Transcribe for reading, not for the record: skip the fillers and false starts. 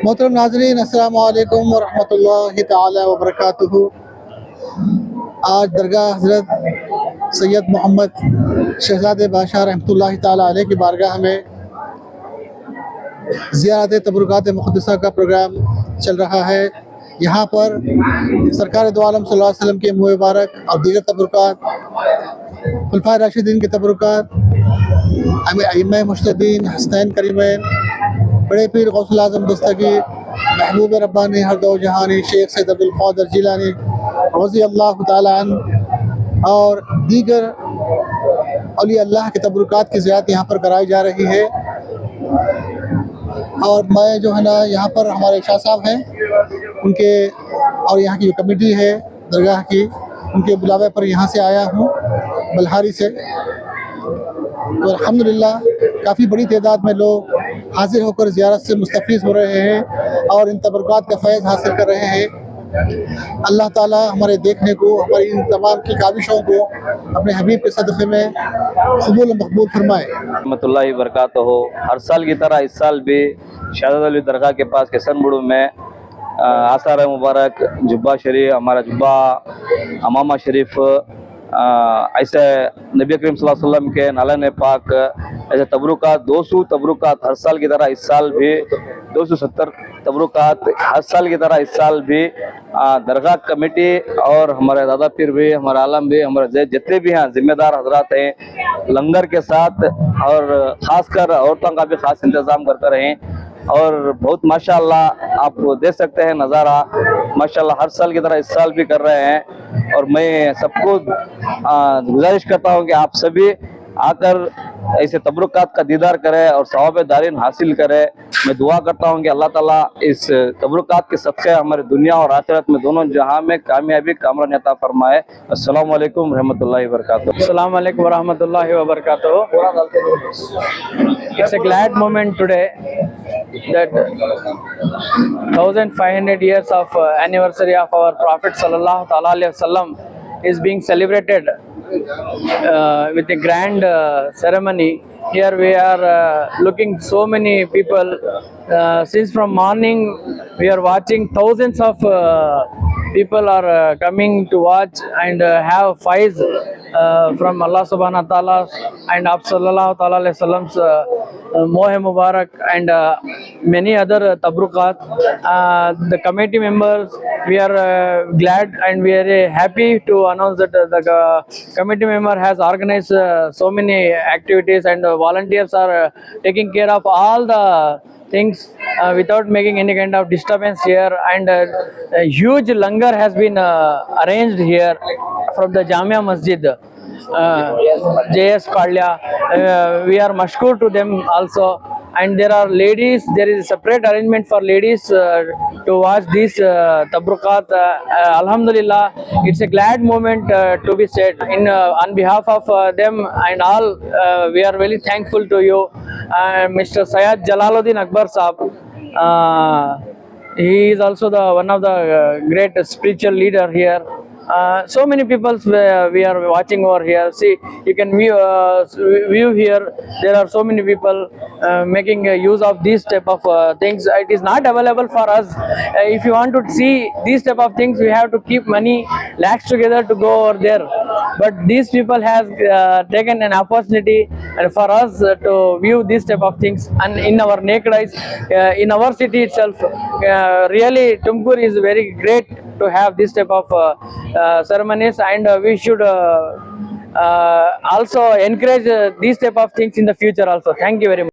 मोहतरम नाज़रीन, अस्सलाम वालेकुम व रहमतुल्लाहि ताला व बरकातुहू। आज दरगाह हज़रत सैयद मोहम्मद शहज़ादे बादशाह रहमतुल्लाहि ताला अलैह की बारगाह में ज़ियारत तबरुकात मुक़द्दसा का प्रोग्राम चल रहा है। यहाँ पर सरकार दो आलम सल्लल्लाहु अलैहि वसल्लम के मुँह मुबारक और दीगर तबरुकात, खुलफाए राशिदीन के तबरुकात, अइम्मा मुज्तहीदीन हसनैन करीमैन, बड़े पीर गौसुल आज़म दस्तगीर महबूब रब्बानी हर दो जहानी शेख सैयद अब्दुल क़ादिर जिलानी रज़ी अल्लाह ताला अन्हु और दीगर औलिया अल्लाह के तबरुकात की ज़ियारत यहाँ पर कराई जा रही है। और मैं जो है ना यहाँ पर हमारे शाह साहब हैं उनके और यहाँ की जो कमेटी है दरगाह की, उनके बुलावे पर यहाँ से आया हूँ बल्हारी से। तो अल्हम्दुलिल्लाह काफ़ी बड़ी तादाद में लोग हाजिर होकर ज़ियारत से मुस्तफ़ीज़ हो रहे हैं और इन तबरुकात का फैज़ हासिल कर रहे हैं। अल्लाह ताला हमारे देखने को, हमारी इन तमाम की काविशों को अपने हबीब के सदक़े में कबूल मकबूल फरमाए। रहमतुल्लाहि बरकातहू। हर साल की तरह इस साल भी शहज़ाद अली दरगाह के पास किसनबुड़ू में आसार मुबारक जुब्बा शरीफ, हमारा जुब्बा अमामा शरीफ, ऐसे नबी करीम सल्लल्लाहु अलैहि वसल्लम के नालन पाक, ऐसे तबरुकात 200 तबरुकात हर साल की तरह इस साल भी 270 तबरुकात हर साल की तरह इस साल भी दरगाह कमेटी और हमारे दादा पीर भी, हमारे आलम भी, हमारे जितने भी हैं जिम्मेदार हजरात हैं लंगर के साथ, और ख़ासकर औरतों का भी ख़ास इंतज़ाम करते रहे। और बहुत माशाअल्लाह आप देख सकते हैं नज़ारा, माशाअल्लाह हर साल की तरह इस साल भी कर रहे हैं। और मैं सबको गुजारिश करता हूं कि आप सभी आकर ऐसे तबरुकात का दीदार करें और सवाब दारिन हासिल करें। मैं दुआ करता हूं कि अल्लाह ताला इस तबरुकात के सदक़े हमारे दुनिया और आखिरत में दोनों जहां में कामयाबी कामरान अता फरमाए। अस्सलाम वालेकुम रहमतुल्लाहि व बरकातहू। Assalamu alaikum wa rahmatullahi wa barakatuh. It's a glad moment today that 1500 years of anniversary of our Prophet sallallahu ta'ala alaihi wasallam is being celebrated with a grand ceremony. Here we are looking so many people. Since from morning we are watching thousands of people are coming to watch and have faiz from Allah subhanahu wa ta'ala and of sallallahu ta'ala alayhi wasallam's Mohe Mubarak and many other tabrukat. The committee members, we are glad and we are happy to announce that the committee member has organized so many activities and volunteers are taking care of all the things without making any kind of disturbance here, and a huge langar has been arranged here from the Jamia Masjid, JS Kalya. We are mashkur to them also. And there are ladies, there is a separate arrangement for ladies to watch these tabrukat. Alhamdulillah, it's a glad moment to be said. On behalf of them and all, we are very thankful to you. Mr. Syed Jalaluddin Akbar Saab, he is also one of the great spiritual leader here. So many people we are watching over here. See, you can view here. There are so many people making use of these type of things. It is not available for us. If you want to see these type of things, we have to keep money lakhs together to go over there. But these people has taken an opportunity for us to view these type of things, and in our naked eyes, in our city itself, really Tumkur is very great to have this type of ceremonies, and we should also encourage these type of things in the future also. Thank you very much.